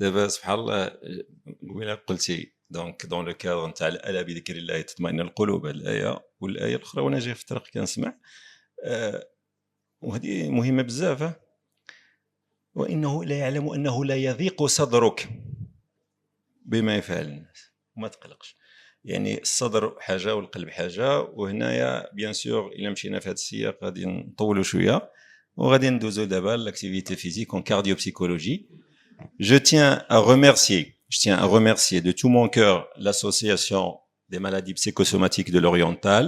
دابا سبحان الله قبيله قلتي دونك دون لو كادر نتاع الا بذكر الله تطمئن القلوب، هاد الايه والايه الاخرى وانا جاي في الطريق كنسمع وهذه مهمه بزاف. وانه لا يعلم انه لا يضيق صدرك بما يفعل الناس، وما تقلقش. يعني الصدر حاجه والقلب حاجه، وهنايا بيان سور الا مشينا في هذا السياق غادي نطولوا شويه وغادي ندوزو دابا l'activité physique en cardiopsychologie. Je tiens à remercier de tout mon cœur l'association des maladies psychosomatiques de l'Oriental.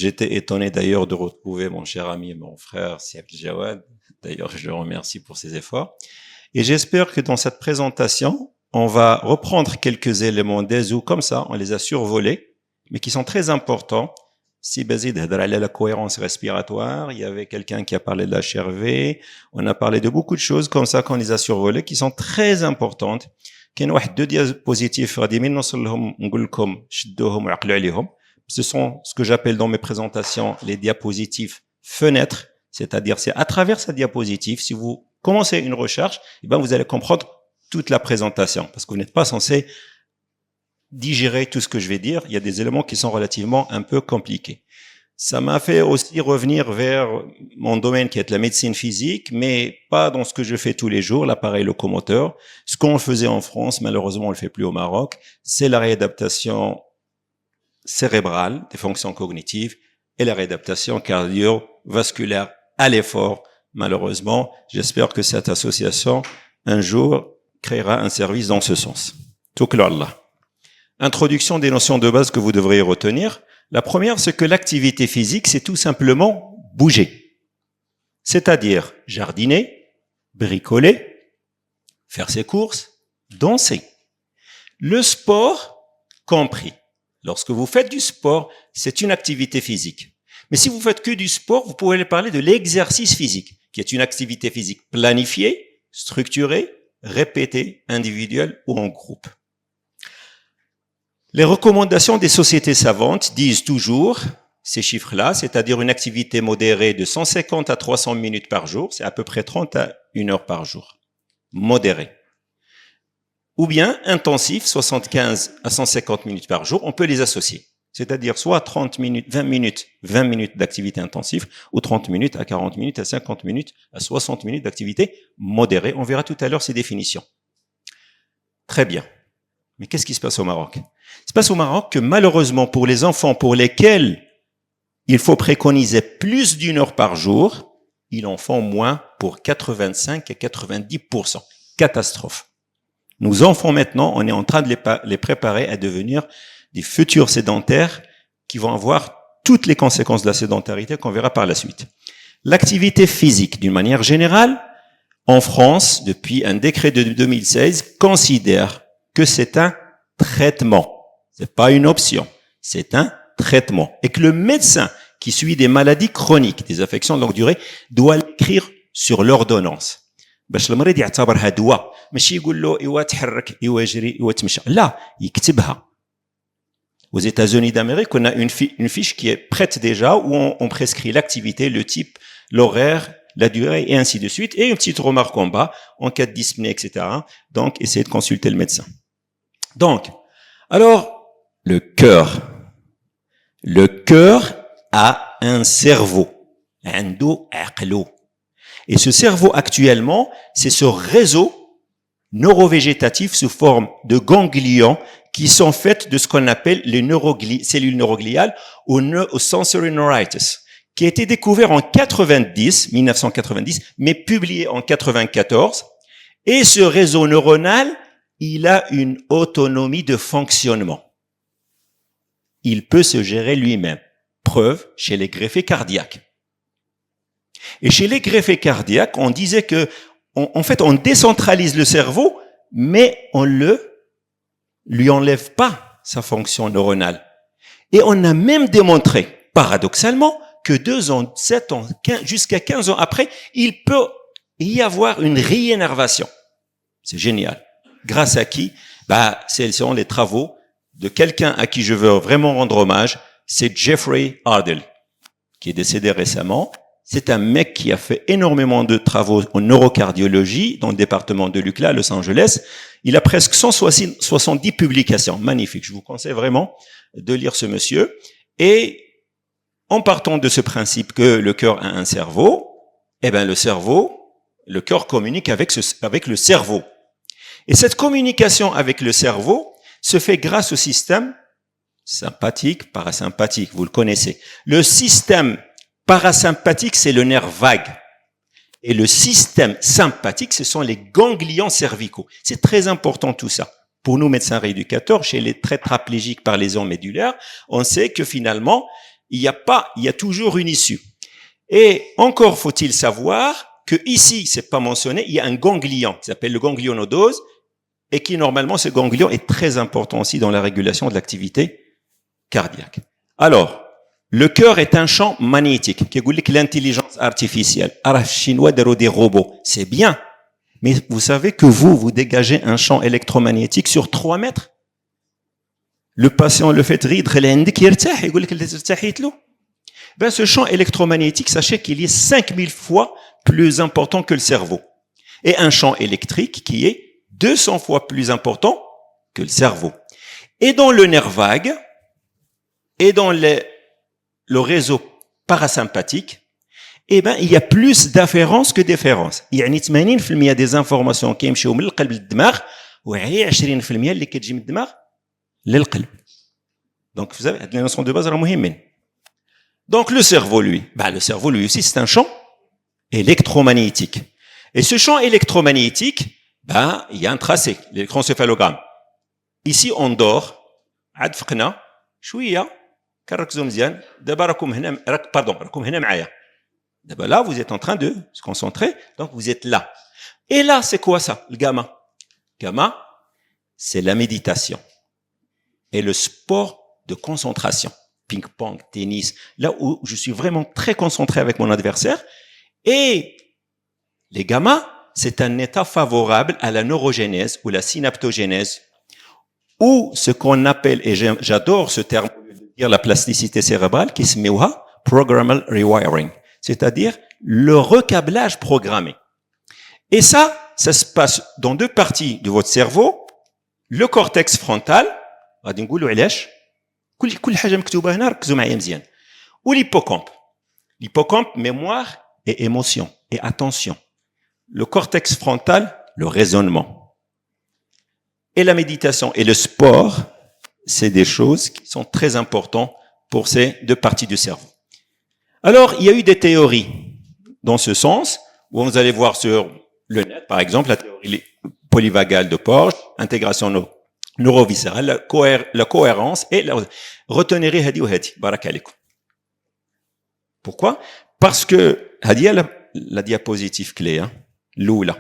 J'étais étonné d'ailleurs de retrouver mon cher ami et mon frère Siab Jawad. D'ailleurs, je le remercie pour ses efforts. Et j'espère que dans cette présentation, on va reprendre quelques éléments des ou comme ça, on les a survolés, mais qui sont très importants. Si Bazid hadra ala la cohérence respiratoire, il y avait quelqu'un qui a parlé de l'HRV, on a parlé de beaucoup de choses comme ça qu'on les a survolées, qui sont très importantes. كاين واحد دو diapositives غادي من نوصلهم نقول لكم شدوهم وعقلوا عليهم. Ce sont ce que j'appelle dans mes présentations les diapositives fenêtres, c'est-à-dire c'est à travers cette diapositive, si vous commencez une recherche, eh ben vous allez comprendre toute la présentation, parce que vous n'êtes pas censé digérer tout ce que je vais dire. Il y a des éléments qui sont relativement un peu compliqués. Ça m'a fait aussi revenir vers mon domaine qui est la médecine physique, mais pas dans ce que je fais tous les jours, l'appareil locomoteur. Ce qu'on faisait en France, malheureusement on le fait plus au Maroc, c'est la réadaptation cérébrale des fonctions cognitives et la réadaptation cardiovasculaire à l'effort. Malheureusement, j'espère que cette association un jour créera un service dans ce sens. Toukla Allah. Introduction des notions de base que vous devriez retenir. La première, c'est que l'activité physique, c'est tout simplement bouger. C'est-à-dire jardiner, bricoler, faire ses courses, danser. Le sport compris. Lorsque vous faites du sport, c'est une activité physique. Mais si vous faites que du sport, vous pouvez parler de l'exercice physique, qui est une activité physique planifiée, structurée, répétée, individuelle ou en groupe. Les recommandations des sociétés savantes disent toujours ces chiffres-là, c'est-à-dire une activité modérée de 150 à 300 minutes par jour, c'est à peu près 30 à 1 heure par jour. Modérée. Ou bien intensif, 75 à 150 minutes par jour, on peut les associer. C'est-à-dire soit 30 minutes, 20 minutes d'activité intensive, ou 30 minutes à 40 minutes, à 50 minutes, à 60 minutes d'activité modérée. On verra tout à l'heure ces définitions. Très bien. Mais qu'est-ce qui se passe au Maroc? Il se passe au Maroc que malheureusement pour les enfants pour lesquels il faut préconiser plus d'1 heure par jour, ils en font moins pour 85 à 90%. Catastrophe. Nos enfants maintenant, on est en train de les préparer à devenir des futurs sédentaires qui vont avoir toutes les conséquences de la sédentarité qu'on verra par la suite. L'activité physique, d'une manière générale, en France, depuis un décret de 2016, considère que c'est un traitement. C'est pas une option. C'est un traitement. Et que le médecin qui suit des maladies chroniques, des affections de longue durée, doit l'écrire sur l'ordonnance. باش المريض يعتبرها دواء ماشي يقول له ايوا تحرك ايوا يجري ايوا تمشى لا يكتبها. Aux États-Unis d'Amérique, on a une fiche qui est prête déjà où on prescrit l'activité, le type, l'horaire, la durée et ainsi de suite, et une petite remarque en bas en cas de dyspnée, etc. Donc, essayez de consulter le médecin. Donc, alors, le cœur a un cerveau, عنده عقله. Et ce cerveau actuellement, c'est ce réseau neurovégétatif sous forme de ganglions qui sont faites de ce qu'on appelle les cellules neurogliales au sensory neuritis, qui a été découvert en 1990, mais publié en 94. Et ce réseau neuronal, il a une autonomie de fonctionnement. Il peut se gérer lui-même. Preuve chez les greffés cardiaques. Et chez les greffés cardiaques, on disait que, en fait, on décentralise le cerveau, mais on lui enlève pas sa fonction neuronale. Et on a même démontré, paradoxalement, que 2 ans, 7 ans, 15, jusqu'à 15 ans après, il peut y avoir une réinnervation. C'est génial. Grâce à qui? Ce sont les travaux de quelqu'un à qui je veux vraiment rendre hommage. C'est Jeffrey Ardell, qui est décédé récemment. C'est un mec qui a fait énormément de travaux en neurocardiologie dans le département de l'UCLA à Los Angeles. Il a presque 170 publications. Magnifique. Je vous conseille vraiment de lire ce monsieur. Et en partant de ce principe que le cœur a un cerveau, eh ben le cœur communique avec le cerveau. Et cette communication avec le cerveau se fait grâce au système sympathique, parasympathique. Vous le connaissez. Le système parasympathique, c'est le nerf vague. Et le système sympathique, ce sont les ganglions cervicaux. C'est très important tout ça. Pour nous, médecins rééducateurs, chez les tétraplégiques par lésion médulaire, on sait que finalement, il y a toujours une issue. Et encore faut-il savoir que ici, c'est pas mentionné, il y a un ganglion qui s'appelle le ganglion nodose et qui, normalement, ce ganglion est très important aussi dans la régulation de l'activité cardiaque. Alors, le cœur est un champ magnétique qui dit que l'intelligence artificielle, les Chinois ont des robots, c'est bien, mais vous savez que vous dégagez un champ électromagnétique sur 3 mètres. Le patient le fait rire, ben, ce champ électromagnétique, sachez qu'il est 5000 fois plus important que le cerveau. Et un champ électrique qui est 200 fois plus important que le cerveau. Et dans le nerf vague, et dans le réseau parasympathique, eh ben, il y a plus d'afférence que d'efférence. يعني 80% des informations qui يمشيو من القلب للدماغ وهي 20% اللي كتجي من الدماغ للقلب. Donc vous savez, les notions de base sont مهمين. Donc le cerveau lui aussi c'est un champ électromagnétique. Et ce champ électromagnétique, ben, il y a un tracé, l'électroencéphalogramme. Ici on dort, عاد فقنا شويه كنركزوا مزيان دابا راكم هنا معايا. D'abord là, vous êtes en train de se concentrer, donc vous êtes là. Et là, c'est quoi ça, le gamma? Gamma, c'est la méditation et le sport de concentration. Ping-pong, tennis, là où je suis vraiment très concentré avec mon adversaire. Et les gamma, c'est un état favorable à la neurogénèse ou la synaptogénèse, ou ce qu'on appelle, et j'adore ce terme, la plasticité cérébrale, qui se met programmable rewiring. C'est-à-dire le recablage programmé. Et ça se passe dans 2 parties de votre cerveau, le cortex frontal, غادي نقولوا علاش كل حاجه مكتوبه هنا ركزوا معايا مزيان, ou l'hippocampe mémoire et émotion et attention, le cortex frontal le raisonnement, et la méditation et le sport, c'est des choses qui sont très importantes pour ces 2 parties du cerveau. Alors, il y a eu des théories dans ce sens, où vous allez voir sur le net, par exemple, la théorie polyvagale de Porges, intégration neuroviscérale, la cohérence et la... Retenez hadi ou hadi, barak alaikum. Pourquoi? Parce que, hadi la diapositive clé, hein, l'oula,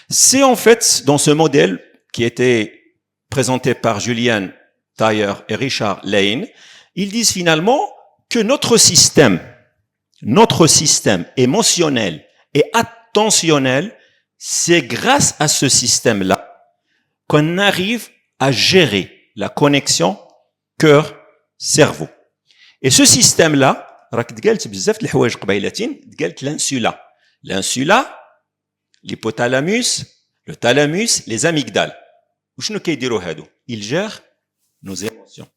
c'est en fait dans ce modèle qui était présenté par Julian Thayer et Richard Lane, ils disent finalement que notre système émotionnel et attentionnel, c'est grâce à ce système-là qu'on arrive à gérer la connexion cœur-cerveau. Et ce système-là, l'insula, l'hypothalamus, le thalamus, les amygdales. Ils gèrent nos émotions,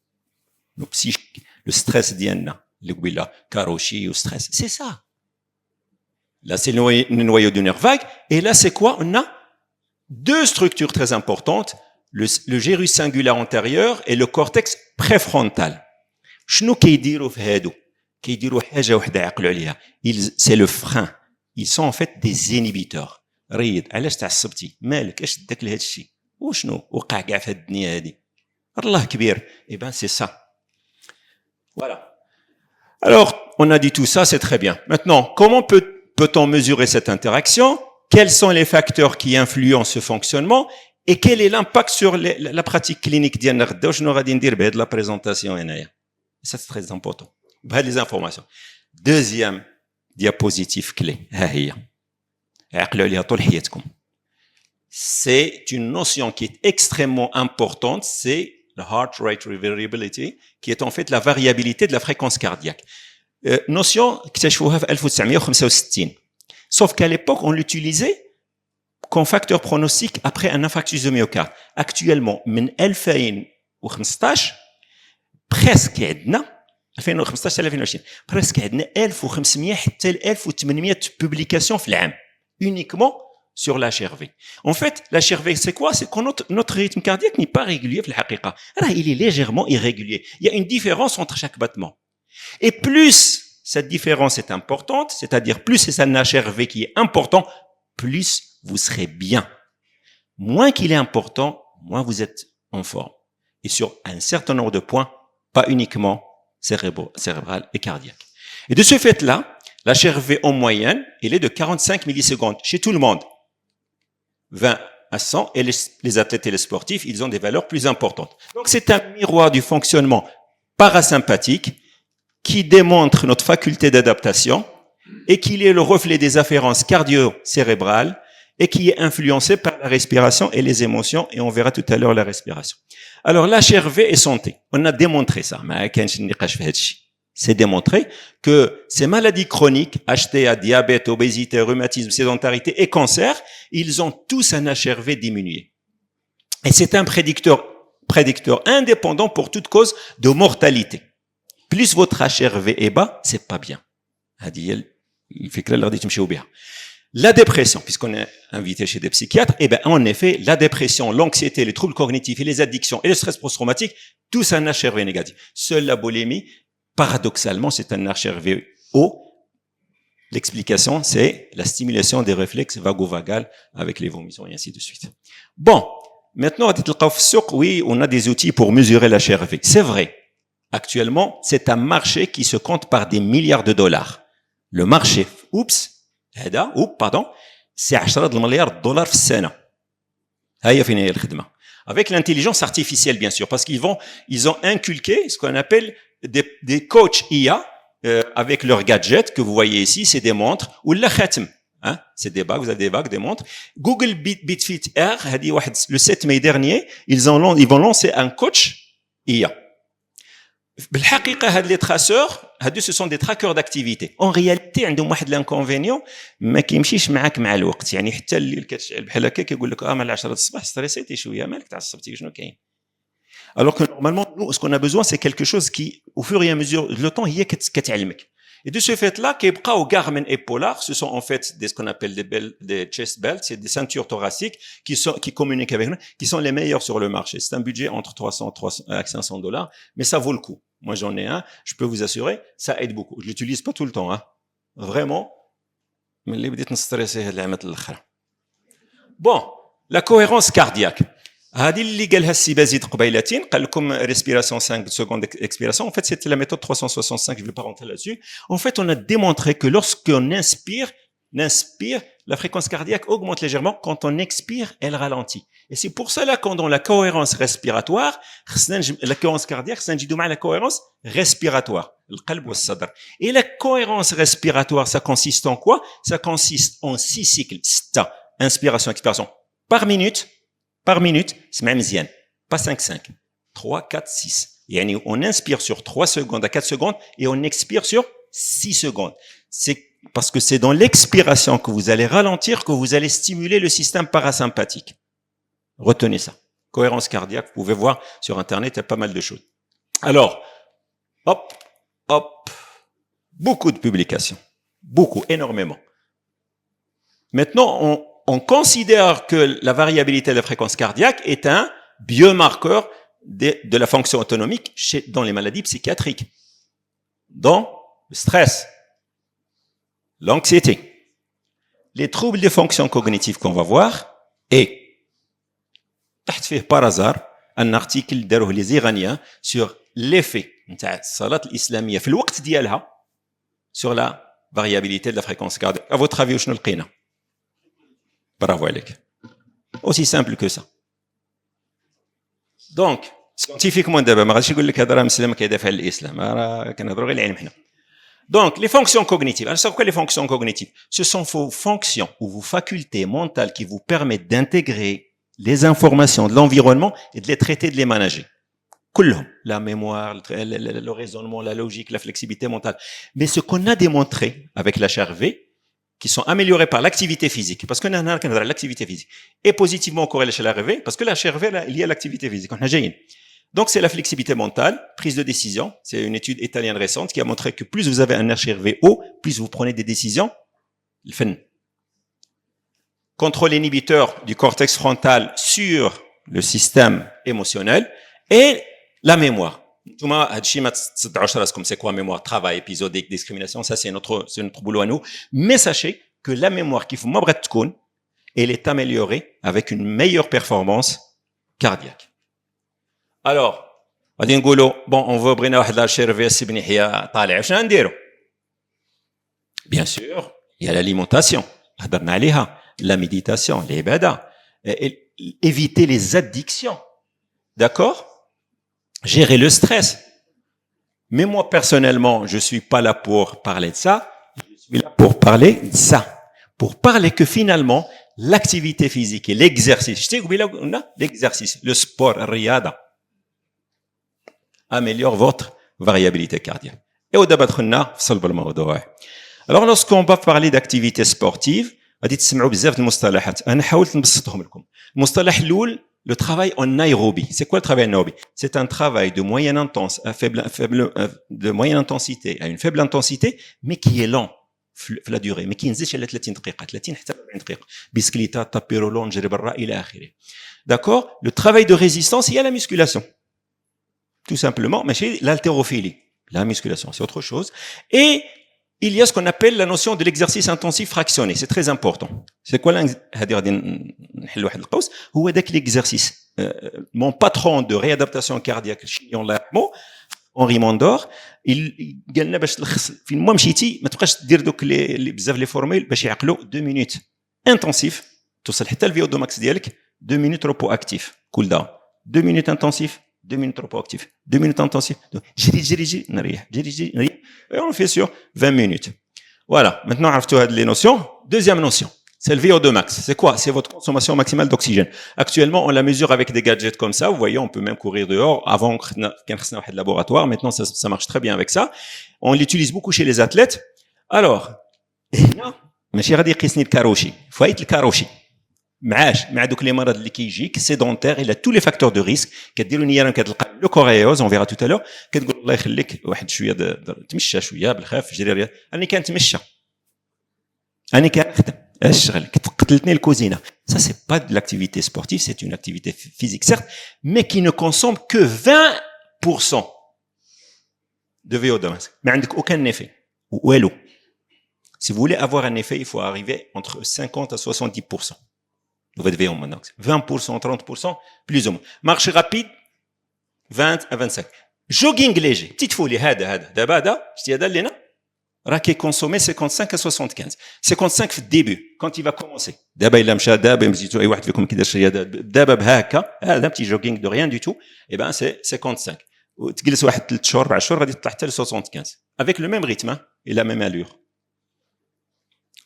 nos psychiques, le stress diana, le guila, karoshi ou stress. C'est ça. Là, c'est le noyau du nerf vague. Et là, c'est quoi? On a 2 structures très importantes, le gyrus singulaire antérieur et le cortex préfrontal. شنو كيديروا في هادو؟ كيديروا حاجة وحدة يعقلوا عليها. C'est le frein. Ils sont en fait des inhibiteurs. ريض، علاش تعصبتي؟ مالك؟ اش داك لهذا الشيء؟ وشنو وقع كاع في هاد الدنيا هادي؟ الله كبير. Eh ben c'est ça. Voilà. Alors, on a dit tout ça, c'est très bien. Maintenant, comment peut-on mesurer cette interaction? Quels sont les facteurs qui influencent ce fonctionnement? Et quel est l'impact sur la pratique clinique ديالنا غدا وشنو غادي ندير بهاد لا بريزونطاسيون هنايا؟ Ça c'est très important. بهاد les informations. Deuxième diapositive clé. ها هي. عقلوا عليها طول حياتكم. C'est une notion qui est extrêmement importante, c'est le heart rate variability, qui est en fait la variabilité de la fréquence cardiaque. notion اكتشفوها في 1965. Sauf qu'à l'époque, on l'utilisait comme facteur pronostic après un infarctus de myocarde. Actuellement, من 2015 presque عندنا 2015 2020 presque عندنا 1500 حتى 1800 publications في العام uniquement sur l'HRV. En fait, l'HRV, c'est quoi? C'est que notre rythme cardiaque n'est pas régulier, il est légèrement irrégulier. Il y a une différence entre chaque battement. Et plus cette différence est importante, c'est-à-dire plus c'est un HRV qui est important, plus vous serez bien. Moins qu'il est important, moins vous êtes en forme. Et sur un certain nombre de points, pas uniquement cérébral et cardiaque. Et de ce fait-là, l'HRV en moyenne, il est de 45 millisecondes chez tout le monde. 20 à 100, et les athlètes et les sportifs, ils ont des valeurs plus importantes. Donc c'est un miroir du fonctionnement parasympathique qui démontre notre faculté d'adaptation et qui est le reflet des afférences cardio-cérébrales et qui est influencé par la respiration et les émotions, et on verra tout à l'heure la respiration. Alors l'HRV est santé. On a démontré ça. C'est démontré que ces maladies chroniques, HTA, diabète, obésité, rhumatisme, sédentarité et cancer, ils ont tous un HRV diminué. Et c'est un prédicteur indépendant pour toute cause de mortalité. Plus votre HRV est bas, c'est pas bien. La dépression, puisqu'on est invité chez des psychiatres, en effet, la dépression, l'anxiété, les troubles cognitifs et les addictions et le stress post-traumatique, tous un HRV négatif. Seule la boulimie, paradoxalement, c'est un HRV haut. L'explication, c'est la stimulation des réflexes vago-vagales avec les vomissements et ainsi de suite. Bon, maintenant, oui, on a des outils pour mesurer l'HRV. C'est vrai. Actuellement, c'est un marché qui se compte par des milliards de dollars. Le marché, c'est 10 milliards de dollars في السنة. هيا فين هي الخدمة. Avec l'intelligence artificielle, bien sûr, parce ils ont inculqué ce qu'on appelle des coachs IA, avec leurs gadgets que vous voyez ici, c'est des montres, ou la khatm, hein, c'est des bagues, vous avez des bagues, des montres. Google BitFit Air, le 7 mai dernier, ils vont lancer un coach IA. بالحقيقه هاد لي تراسور هادو سو سون دي تراكور داكتيفيتي اون رياليتي عندهم واحد لانكونفينيون ما كيمشيش معاك مع الوقت يعني حتى اللي كتشعل بحال هكا كيقول لك مال 10 الصباح ستريسيتي شويه مالك تعصبتي شنو كاين alors que normalement nous ce qu'on a besoin c'est quelque chose qui au fur et à mesure le temps هي كتعلمك. Et de ce fait-là, كيبقاو Garmin et Polar, ce sont en fait ce qu'on appelle des chest belts, c'est des ceintures thoraciques qui communiquent avec nous, qui sont les meilleurs sur le marché. C'est un budget entre 300 à 500 $, mais ça vaut le coup. Moi, j'en ai un, je peux vous assurer, ça aide beaucoup. Je l'utilise pas tout le temps, hein. Vraiment. Bon, la cohérence cardiaque. هذه اللي قالها السي بازيد قبيلتين قال لكم respiration 5 secondes expiration. En fait, c'était la méthode 365, je ne vais pas rentrer là-dessus. En fait, on a démontré que lorsqu'on inspire, la fréquence cardiaque augmente légèrement. Quand on expire, elle ralentit. Et c'est pour cela qu'on dans la cohérence respiratoire, la cohérence cardiaque, la cohérence respiratoire, القلب والصدر. Et la cohérence respiratoire, ça consiste en quoi? Ça consiste en 6 cycles, inspiration, expiration, par minute, اسمع مزيان, pas 5, 3, 4, 6. يعني on inspire sur 3 secondes à 4 secondes et on expire sur 6 secondes. C'est parce que c'est dans l'expiration que vous allez ralentir, que vous allez stimuler le système parasympathique. Retenez ça. Cohérence cardiaque, vous pouvez voir sur Internet, il y a pas mal de choses. Alors, beaucoup de publications. Beaucoup, énormément. Maintenant, on considère que la variabilité de la fréquence cardiaque est un biomarqueur de la fonction autonomique dans les maladies psychiatriques, dans le stress, l'anxiété, les troubles des fonctions cognitives qu'on va voir, et تحت فيه par hasard un article داروه les Iraniens sur l'effet نتاع الصلاة الإسلامية في الوقت ديالها sur la variabilité de la fréquence cardiaque. À votre avis, شنو لقينا؟ Bravo عليك. Aussi simple que ça. Donc, scientifiquement d'abord, ما غاديش يقول لك هذا راه مسلم كيدافع على الإسلام، راه كنهضروا غير العلم حنا. Donc, les fonctions cognitives. Alors, c'est quoi les fonctions cognitives? Ce sont vos fonctions ou vos facultés mentales qui vous permettent d'intégrer les informations de l'environnement et de les traiter, de les manager. كلهم. La mémoire, le raisonnement, la logique, la flexibilité mentale. Mais ce qu'on a démontré avec l'HRV, qui sont améliorés par l'activité physique, parce qu'on a l'activité physique, est positivement corrélée chez l'HRV, parce que l'HRV est liée à l'activité physique. Donc, c'est la flexibilité mentale, prise de décision. C'est une étude italienne récente qui a montré que plus vous avez un HRV haut, plus vous prenez des décisions. Contrôle inhibiteur du cortex frontal sur le système émotionnel et la mémoire. C'est quoi mémoire? Travail épisodique, discrimination, ça c'est notre boulot à nous. Mais sachez que la mémoire qui faut elle est améliorée avec une meilleure performance cardiaque. Alors, غادي نقولوا bon on veut بغينا واحد الHRV سي حياه طالع شنو نديروا؟ Bien sûr, il y a l'alimentation, هضرنا عليها, la méditation, l'ibada, éviter les addictions. D'accord? Gérer le stress. Mais moi, personnellement, je suis pas là pour parler de ça. Je suis là pour parler de ça. Pour parler que finalement, l'activité physique et l'exercice, l'exercice, le sport, riyada, améliore votre variabilité cardiaque. Et au débat alors, lorsqu'on va parler d'activité sportive, غادي تسمعوا بزاف المصطلحات. انا حاولت نبسطهم لكم. المصطلح الاول le travail en aérobie. C'est quoi le travail en aérobie? C'est un travail de moyenne intensité à une faible intensité, mais qui est lent في la durée, mais qui ينزلش على 30 دقيقة, 30 حتى 40 دقيقة. بسكليتة, طابي رولون, نجري برا إلى آخره. D'accord? Le travail de résistance, il y a la musculation. Tout simplement, mais chez l'haltérophilie, la musculation, c'est autre chose. Et il y a ce qu'on appelle la notion de l'exercice intensif fractionné. C'est très important. C'est quoi l'exercice? Mon patron de réadaptation cardiaque, Henri Mondor, il قالنا باش تلخص فين ما مشيتي ما تبقاش دير دوك لي بزاف لي فورميل باش يعقلوا 2 minutes intensif توصل حتى الفي او دو ماكس ديالك 2 minutes repos actif cool down 2 minutes intensif 2 minutes repos actif 2 minutes intensif جري نريح جري نريح et on le fait sur 20 minutes. Voilà, maintenant عرفتوا هاد les notions. Deuxième notion, c'est le VO2 max. C'est quoi? C'est votre consommation maximale d'oxygène. Actuellement, on la mesure avec des gadgets comme ça. Vous voyez, on peut même courir dehors. Avant, quand on a un laboratoire, maintenant ça marche très bien avec ça. On l'utilise beaucoup chez les athlètes. Alors, ماشي غادي يقيسني الكاروشي. فايت الكاروشي. مع دوك لي مرض اللي كيجيك سيدونتير الى tous les facteurs de risque. كديروا نيران كتلقى لو كوريوز, on verra tout à l'heure. كتقول الله يخليك واحد شويه تمشى شويه بالخف جري رياضه. انا كنتمشى. انا كنخدم. الشغل قتلتني الكوزينه. Ça c'est pas de l'activité sportive, c'est une activité physique certes, mais qui ne consomme que 20% de VO2 max. ما عندك aucun effet. والو. Si vous voulez avoir un effet, il faut arriver entre 50 à 70%. Vous faites VO maintenant. 20%, 30%, plus ou moins. Marche rapide, 20 à 25. Jogging léger. Petite folie. هذا دابا هذا شتي هذا اللي هنا راه كيكونسومي 55 à 75. 55 في الديبي quand il va commencer. دابا الا مشى دابا مزيتو اي واحد فيكم كيدير شي دابا بهاكا هذا بتي جوغينغ دو ريان دو تو اي بان سي 55. وتجلس واحد 3 شهور 4 شهور غادي تطلع حتى ل 75 avec le même rythme et la même allure.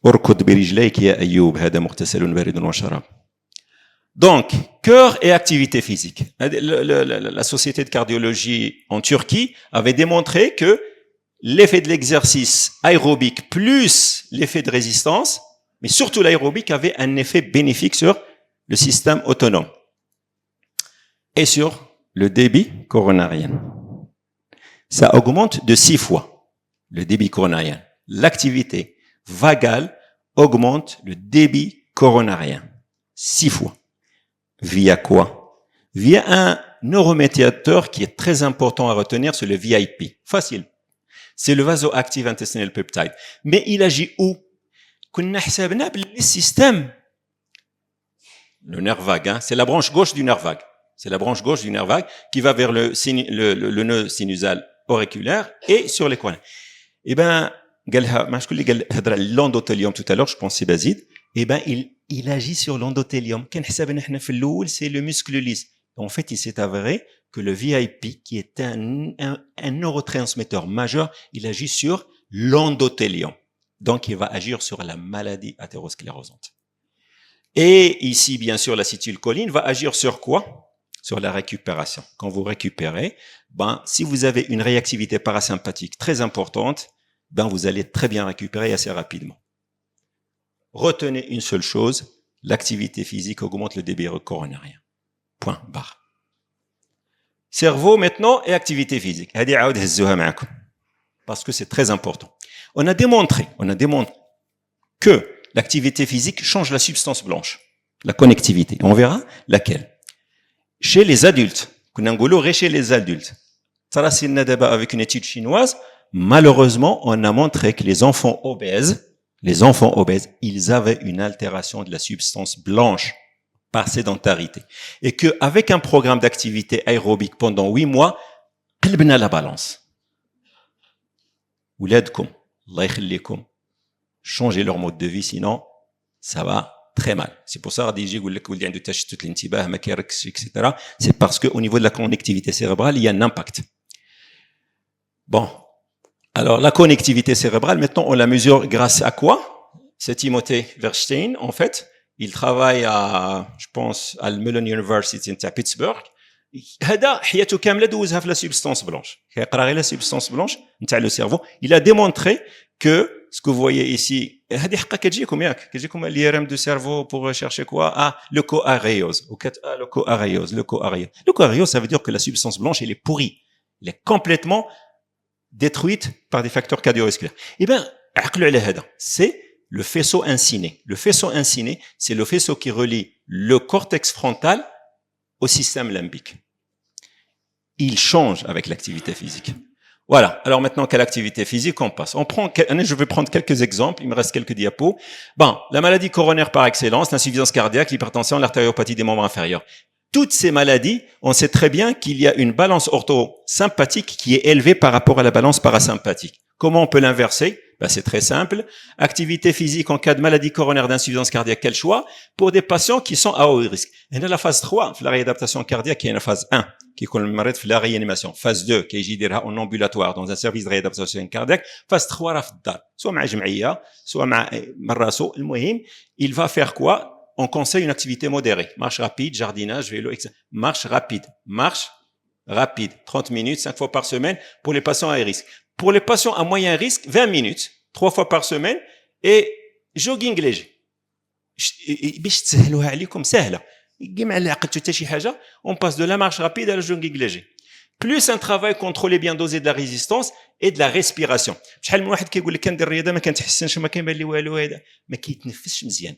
اركض برجليك يا ايوب هذا مغتسل بارد وشراب. Donc, cœur et activité physique. La société de cardiologie en Turquie avait démontré que l'effet de l'exercice aérobique plus l'effet de résistance, mais surtout l'aérobique, avait un effet bénéfique sur le système autonome et sur le débit coronarien. Ça augmente de 6 fois le débit coronarien. L'activité vagale augmente le débit coronarien 6 fois. Via quoi? Via un neuromédiateur qui est très important à retenir, c'est le VIP. Facile. C'est le vasoactive intestinal peptide. Mais il agit où? كنا حسابنا باللي système. Le nerf vague, hein? C'est la branche gauche du nerf vague. C'est la branche gauche du nerf vague qui va vers le nœud sinusal auriculaire et sur les coins. Eh ben, l'endothélium tout à l'heure, je pense c'est Baside. Eh ben, il agit sur l'endothélium. C'est le muscle lisse. En fait, il s'est avéré que le VIP, qui est un neurotransmetteur majeur, il agit sur l'endothélium. Donc, il va agir sur la maladie athérosclérosante. Et ici, bien sûr, l'acétylcholine va agir sur quoi? sur la récupération. Quand vous récupérez, si vous avez une réactivité parasympathique très importante, vous allez très bien récupérer assez rapidement. Retenez une seule chose, l'activité physique augmente le débit coronarien. Point barre. Cerveau maintenant et activité physique. Parce que c'est très important. On a démontré que l'activité physique change la substance blanche, la connectivité. On verra laquelle. Chez les adultes, chez les adultes, avec une étude chinoise, malheureusement, on a montré que les enfants obèses, ils avaient une altération de la substance blanche par sédentarité. Et qu'avec un programme d'activité aérobique pendant 8 mois, قلبنا la balance. ولادكم الله يخليكم changer leur mode de vie, sinon ça va très mal. C'est pour ça que c'est parce qu'au niveau de la connectivité cérébrale, il y a un impact. Bon, alors la connectivité cérébrale, maintenant on la mesure grâce à quoi? C'est Timothée Verstein, en fait, il travaille je pense, à Mellon University de Pittsburgh. هذا حياته كامله دوزها في la substance blanche. كيقرا غير la substance blanche نتاع le cerveau. Il a démontré que ce que vous voyez ici, هذه حقا كتجيكم ياك كتجيكم l'IRM du cerveau pour chercher quoi? Le coaréose. Le coaréose, ça veut dire que la substance blanche elle est pourrie. Elle est complètement détruite par des facteurs cardiovasculaires. Eh bien, عقلوا على هذا. C'est le faisceau inciné. Le faisceau inciné, c'est le faisceau qui relie le cortex frontal au système limbique. Il change avec l'activité physique. Voilà. Alors maintenant, quelle activité physique on passe? Je vais prendre quelques exemples. Il me reste quelques diapos. La maladie coronaire par excellence, l'insuffisance cardiaque, l'hypertension, l'artériopathie des membres inférieurs. Toutes ces maladies, on sait très bien qu'il y a une balance orthosympathique qui est élevée par rapport à la balance parasympathique. Comment on peut l'inverser? C'est très simple. Activité physique en cas de maladie coronaire d'insuffisance cardiaque, quel choix? Pour des patients qui sont à haut risque. Et dans la phase 3, la réadaptation cardiaque, il y a une phase 1, qui est comme la réanimation. Phase 2, qui est en ambulatoire, dans un service de réadaptation cardiaque. Phase 3, rafdar. Soit ma jm'iyya, soit ma marraso. Le muhim, il va faire quoi? On conseille une activité modérée. Marche rapide, jardinage, vélo, etc. Marche rapide. 30 minutes, 5 fois par semaine, pour les patients à risque. Pour les patients à moyen risque, 20 minutes, 3 fois par semaine, et jogging léger. On passe de la marche rapide à la jogging léger. Plus un travail contrôlé bien dosé de la résistance et de la respiration.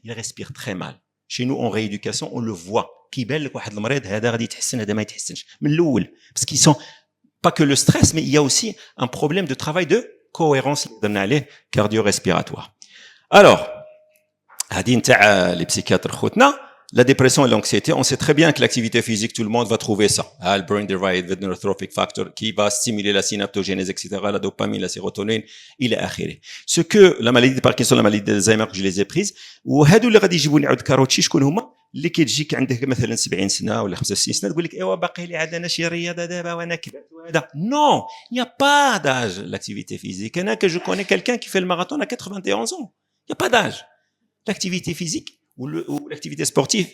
Il respire très mal. Chez nous, en rééducation, on le voit. Parce qu'ils sont pas que le stress, mais il y a aussi un problème de travail de cohérence cardio-respiratoire. Alors, les psychiatres khotna, la dépression et l'anxiété, on sait très bien que l'activité physique, tout le monde va trouver ça. Le brain-derived neurotrophic factor qui va stimuler la synaptogénèse, etc., la dopamine, la sérotonine, il est akhiri. Ce que la maladie de Parkinson, la maladie d'Alzheimer, que je les ai prises, وهادو اللي غادي يجيبوا لي عود كاروتشي شكون هما؟ اللي كتجيك عندك مثلا 70 سنه ولا 65 سنه تقول لك ايوا باقي لي عاد انا شي رياضه دابا وانا كبرت وهذا. Non, il n'y a pas d'âge l'activité physique. انا que je connais quelqu'un qui fait le marathon à 91 ans. Il n'y a pas d'âge. L'activité physique ou l'activité sportive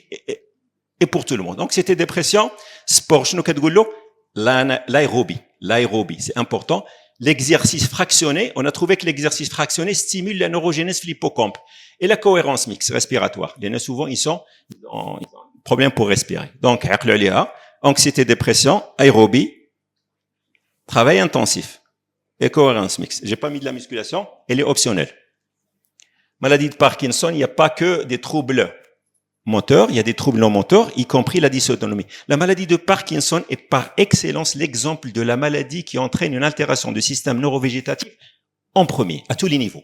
est pour tout le monde. Donc c'était dépression, sport, شنو كتقول له؟ l'aérobie, c'est important. L'exercice fractionné, on a trouvé que l'exercice fractionné stimule la neurogénèse de l'hippocampe et la cohérence mixte respiratoire. Il y en a souvent, ils ont problème pour respirer. Donc, anxiété, dépression, aérobie, travail intensif et cohérence mixte. J'ai pas mis de la musculation, elle est optionnelle. Maladie de Parkinson, il n'y a pas que des troubles moteurs, il y a des troubles non moteurs, y compris la dysautonomie. La maladie de Parkinson est par excellence l'exemple de la maladie qui entraîne une altération du système neurovégétatif en premier, à tous les niveaux.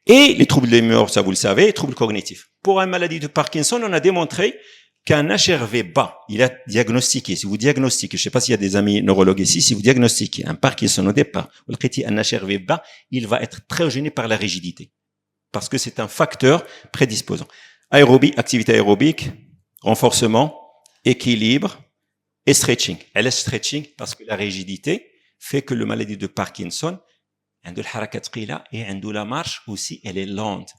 Et les troubles de l'humeur, ça vous le savez, les troubles cognitifs. Pour une maladie de Parkinson, on a démontré qu'un HRV bas, il a diagnostiqué, si vous diagnostiquez, je ne sais pas s'il y a des amis neurologues ici, si vous diagnostiquez un Parkinson au départ, vous le un HRV bas, il va être très gêné par la rigidité. Parce que c'est un facteur prédisposant. Aérobie, activité aérobique, renforcement, équilibre et stretching. Elle est stretching parce que la rigidité fait que le maladie de Parkinson, عنده الحركة ثقيلة et عنده la marche aussi, elle est lente.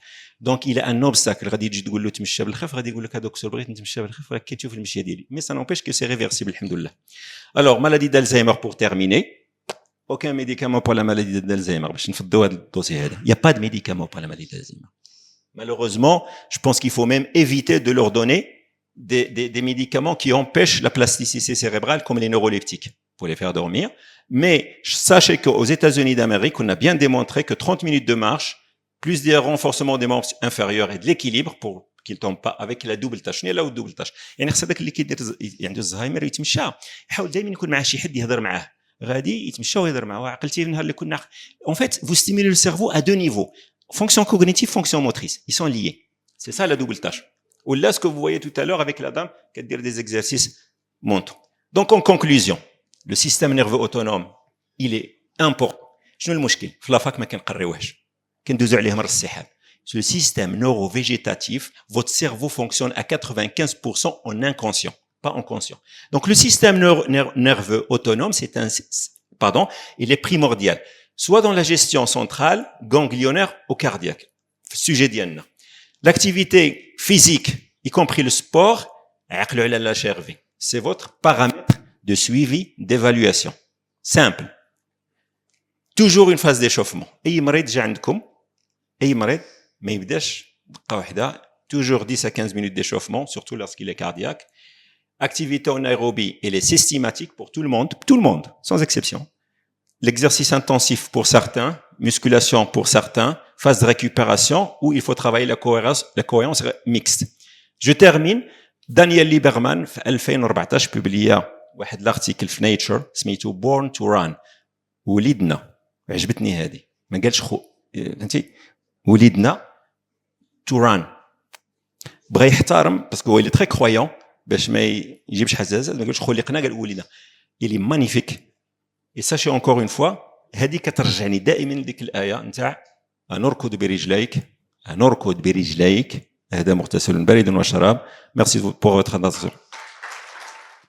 دونك الى ان اوبستاكل غادي تجي تقول له تمشى بالخف غادي يقول لك دكتور بغيت نتمشى بالخف ولكن كتشوف المشيه ديالي مي سا نوبيش كو سي ريفيرسيبل الحمد لله. الوغ مالادي d'Alzheimer pour terminer. aucun médicament pour la maladie d'Alzheimer باش نفضوا هذا الدوسي هذا. il y a pas de médicament pour la maladie d'Alzheimer. malheureusement je pense qu'il faut même éviter de leur donner des médicaments qui empêchent la plasticité cérébrale comme les neuroleptiques pour les faire dormir. Mais sachez qu'aux États-Unis d'Amérique, on a bien démontré que 30 minutes de marche, plus des renforcements des membres inférieurs et de l'équilibre pour qu'ils ne tombent pas avec la double tâche. Là où double tâche. يعني خص هذاك اللي كيدير عنده الزهايمر يتمشى يحاول دائما يكون معاه شي حد يهضر معاه غادي يتمشى ويهضر معاه عقلتي النهار اللي كنا en fait vous stimulez le cerveau à deux niveaux fonction cognitive fonction motrice ils sont liés c'est ça la double tâche ou là ce que vous voyez tout à l'heure avec la dame qui dit des exercices mentaux. Donc en conclusion le système nerveux autonome il est important. شنو المشكل في لافاك ما كنقريوهش كندوزو عليه مر السحاب. Le système neurovégétatif, votre cerveau fonctionne à 95% en inconscient, pas en conscient. Donc le système nerveux autonome, il est primordial, soit dans la gestion centrale, ganglionnaire ou cardiaque. Sujet d'Yann. L'activité physique, y compris le sport, c'est votre paramètre de suivi, d'évaluation. Simple. Toujours une phase d'échauffement. أي مريض جا عندكم أي مريض ما يبداش دقة واحدة toujours 10 à 15 minutes d'échauffement surtout lorsqu'il est cardiaque. Activité en aérobie elle est systématique pour tout le monde sans exception. L'exercice intensif pour certains, musculation pour certains, phase de récupération où il faut travailler la cohérence mixte. Je termine. Daniel Lieberman في 2014 publia واحد l'article في Nature سميتو Born to Run. ولدنا عجبتني هذه ما قالش فهمتي ولدنا to run بغى يحترم باسكو هو اللي تري كرويون باش ما يجيبش حزازه ما قالش خلقنا قال ولدنا اللي مانيفيك اي ساشي انكور اون فوا هذه كترجعني دائما لديك الايه نتاع نركض برجليك هذا مغتسل بارد وشراب. ميرسي بور فوتر اتنشن.